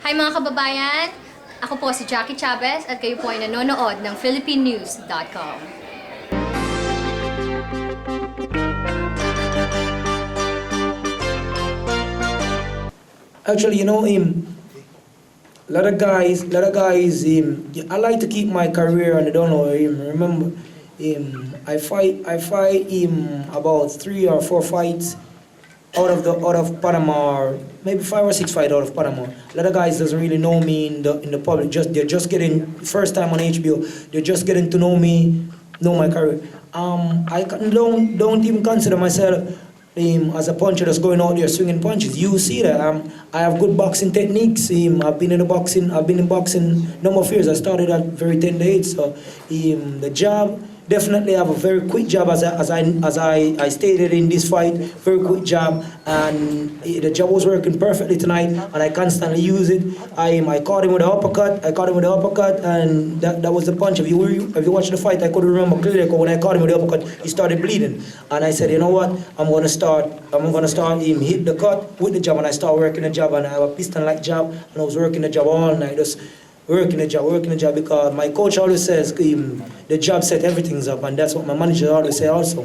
Hi mga kababayan, ako po si Jackie Chavez at kayo po ay nanonood ng philippinenews.com. Actually, a lot of guys, I like to keep my career on the down low. Remember, I fight about 3 or 4 fights out of Panama, or maybe 5 or 6 fights out of Panama. A lot of guys doesn't really know me in the public. They're just getting first time on HBO. They're just getting to know me, know my career. I don't even consider myself as a puncher that's going out there swinging punches. You see that I have good boxing techniques. I've been in boxing number of years. I started at very tender age. So the job, definitely have a very quick job, as I stated in this fight, very quick job, and the job was working perfectly tonight, and I constantly use it. I caught him with an uppercut, and that was the punch. If you watch the fight, I couldn't remember clearly, because when I caught him with the uppercut, he started bleeding, and I said, you know what, I'm gonna start him hit the cut with the jab, and I start working the jab, and I have a piston-like jab, and I was working the jab all night, just working the job, because my coach always says the job set everything's up, and that's what my manager always say also.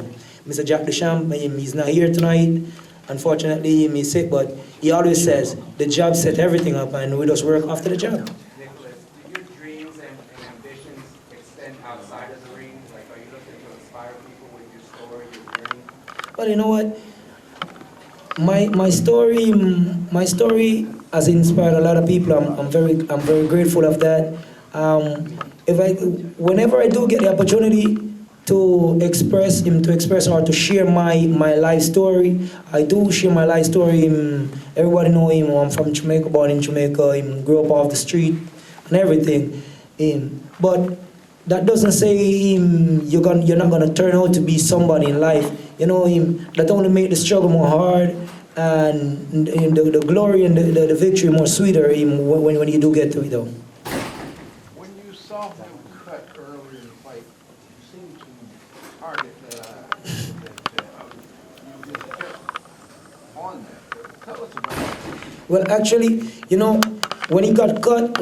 Mr. Jack Deschamps, he's not here tonight, unfortunately, he's sick, but he always says the job set everything up, and we just work after the job. Nicholas, do your dreams and ambitions extend outside of the ring? Like, are you looking to inspire people with your story, your journey? Well, you know what? My story has inspired a lot of people. I'm very grateful of that. Whenever I do get the opportunity to express or to share my life story, I do share my life story. Everybody know him. I'm from Jamaica, born in Jamaica. Grew up off the street and everything. But that doesn't say you're not gonna turn out to be somebody in life. That only make the struggle more hard, and the glory and the victory more sweeter when you do get to it though. When you saw him cut earlier in the fight, you seemed to target that you just kept on that. Tell us about it. Well, actually, when he got cut,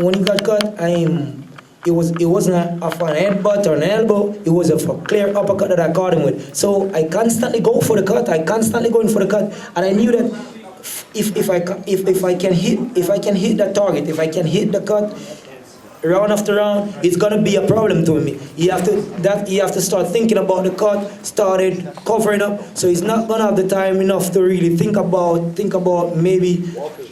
it wasn't off an headbutt or an elbow. It was a clear uppercut that I caught him with. So I constantly go for the cut. And I knew that if I can hit that target, if I can hit the cut round after round, it's gonna be a problem to me. You have to start thinking about the cut, started covering up. So he's not gonna have the time enough to really think about maybe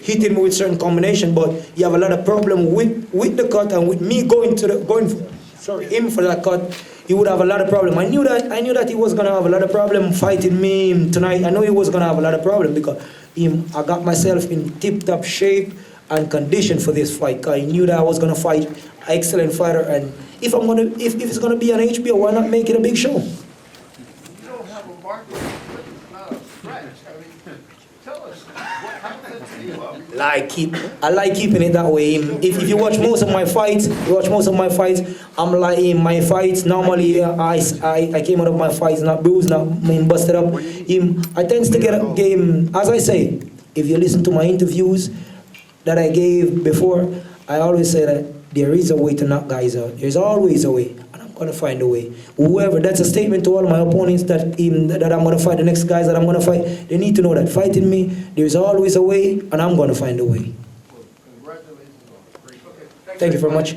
hitting me with certain combination. But you have a lot of problem with the cut, and with me going him for that cut, he would have a lot of problem. I knew that he was gonna have a lot of problem fighting me tonight. I know he was gonna have a lot of problem, because I got myself in tip-top shape and condition for this fight. Cause I knew that I was gonna fight an excellent fighter, and if it's gonna be on HBO, why not make it a big show? You don't have a market, but it's not a stretch. I mean, tell us, how does that feel? I like keeping it that way. If you watch most of my fights, I'm like in my fights. Normally, I came out of my fights not bruised, not busted up. I tend to get a game, as I say. If you listen to my interviews that I gave before, I always say that there is a way to knock guys out. There's always a way, and I'm gonna find a way. Whoever, that's a statement to all my opponents that I'm gonna fight, the next guys that I'm gonna fight. They need to know that fighting me, there's always a way, and I'm gonna find a way. Congratulations on it. Thank you very much.